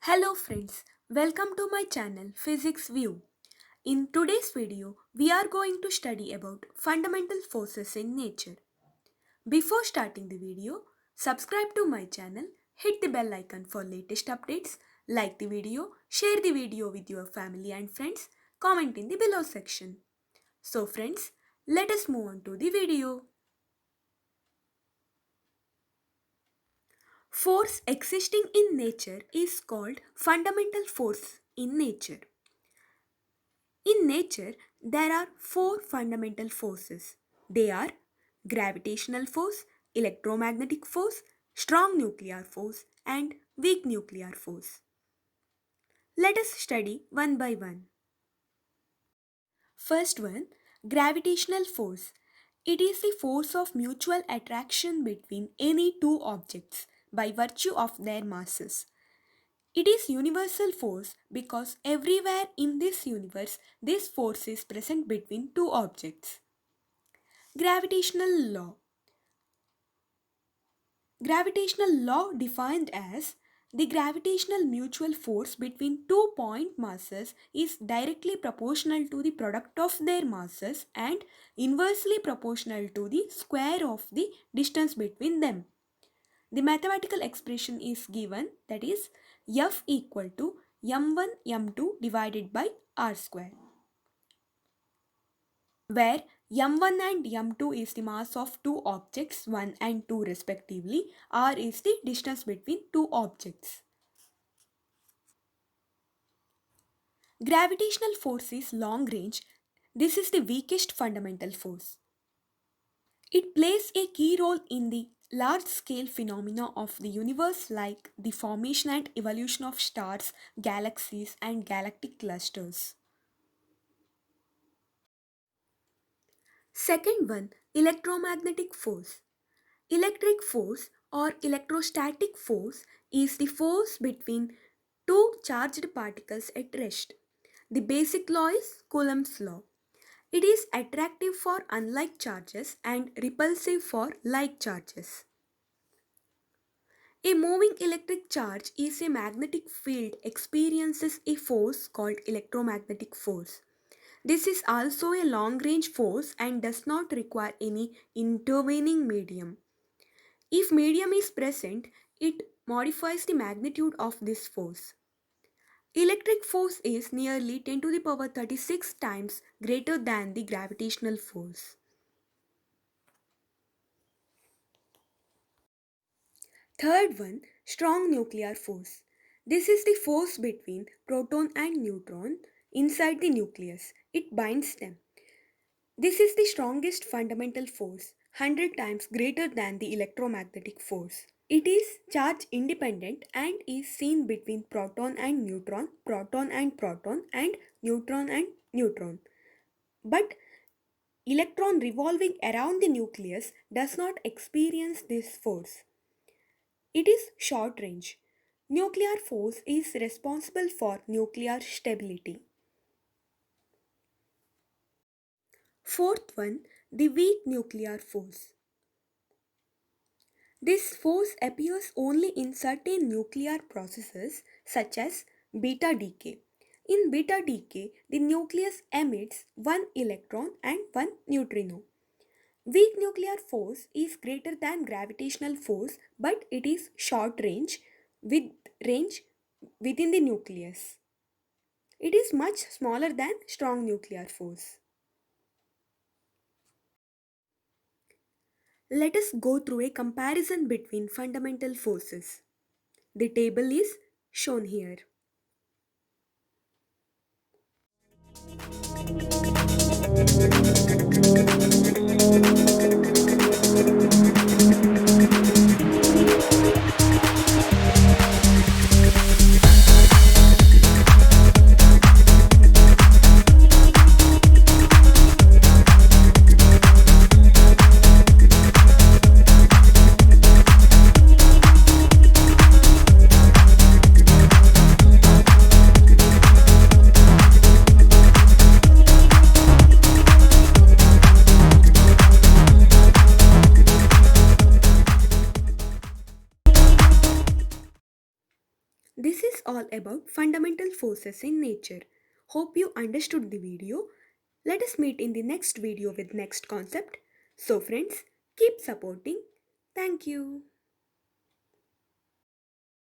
Hello friends, welcome to my channel Physics View. In today's video, we are going to study about fundamental forces in nature. Before starting the video, subscribe to my channel, hit the bell icon for latest updates, like the video, share the video with your family and friends, comment in the below section. So friends, let us move on to the video. Force existing in nature is called fundamental force in nature. In nature, there are four fundamental forces. They are gravitational force, electromagnetic force, strong nuclear force, and weak nuclear force. Let us study one by one. First one, gravitational force. It is the force of mutual attraction between any two objects by virtue of their masses. It is universal force because everywhere in this universe this force is present between two objects. Gravitational law. Gravitational law defined as the gravitational mutual force between two point masses is directly proportional to the product of their masses and inversely proportional to the square of the distance between them. The mathematical expression is given, that is F equal to m1 m2 divided by r square, where m1 and m2 is the mass of two objects 1 and 2 respectively, r is the distance between two objects. Gravitational force is long range. This is the weakest fundamental force. It plays a key role in the large-scale phenomena of the universe like the formation and evolution of stars, galaxies and galactic clusters. Second one, electromagnetic force. Electric force or electrostatic force is the force between two charged particles at rest. The basic law is Coulomb's law. It is attractive for unlike charges and repulsive for like charges. A moving electric charge is a magnetic field experiences a force called electromagnetic force. This is also a long range force and does not require any intervening medium. If medium is present, it modifies the magnitude of this force. Electric force is nearly 10 to the power 36 times greater than the gravitational force. Third one, strong nuclear force. This is the force between proton and neutron inside the nucleus. It binds them. This is the strongest fundamental force, 100 times greater than the electromagnetic force. It is charge independent and is seen between proton and neutron, and neutron and neutron. But electron revolving around the nucleus does not experience this force. It is short range. Nuclear force is responsible for nuclear stability. Fourth one, the weak nuclear force. This force appears only in certain nuclear processes such as beta decay. In beta decay, the nucleus emits one electron and one neutrino. Weak nuclear force is greater than gravitational force, but it is short range with range within the nucleus. It is much smaller than strong nuclear force. Let us go through a comparison between fundamental forces. The table is shown here. This is all about fundamental forces in nature. Hope you understood the video. Let us meet in the next video with next concept. So friends, keep supporting. Thank you.